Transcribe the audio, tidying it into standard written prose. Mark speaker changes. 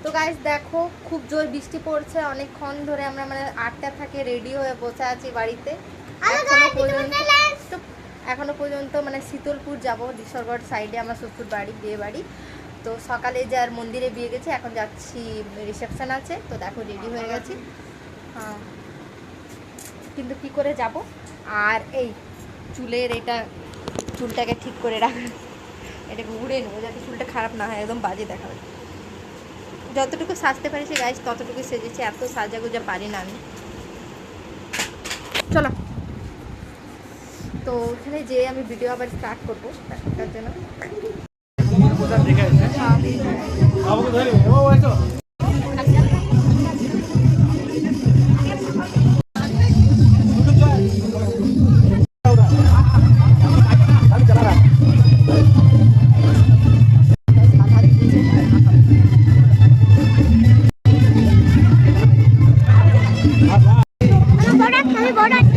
Speaker 1: তো গাইস দেখো খুব জোর বৃষ্টি পড়ছে, অনেকক্ষণ ধরে আমরা মানে 8টা থেকে রেডি হয়ে বসে আছি বাড়িতে। এখনো পর্যন্ত মানে শীতলপুর যাব, ডিসরগড় সাইডে আমার শ্বশুর বাড়ি, বিয়ে বাড়ি। তো সকালে যার মন্দিরে বিয়ে গেছে, এখন যাচ্ছি রিসেপশন আছে। তো দেখো রেডি হয়ে গেছি, কিন্তু কি করে যাব। আর এই চুলের চুলটাকে ঠিক করে রাখ, এটাকে উড়ে নেবো যাতে চুলটা খারাপ না হয়, একদম বাজে দেখাবে। যতটুকু সাজতে পারিছি গাইস ততটুকু সেজেছি, এত সাজাগুজা পারি না আমি। চলো, তো ওখানে যে আমি ভিডিও আবার স্টার্ট করবো তার জন্য।
Speaker 2: border.